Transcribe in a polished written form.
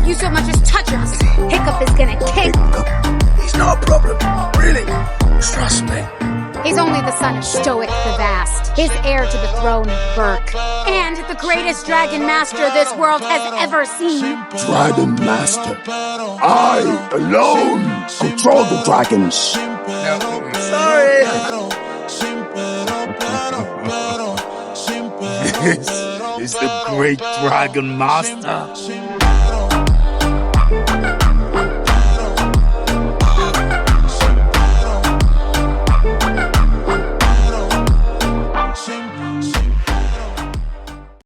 you so much as touch us, Hiccup is gonna kick. He's not a problem. Really. Trust me. He's only the son of Stoic the Vast, his heir to the throne of Berk, and the greatest dragon master this world has ever seen. Dragon Master. I alone control the dragons. Sorry. This is the great Dragon Master.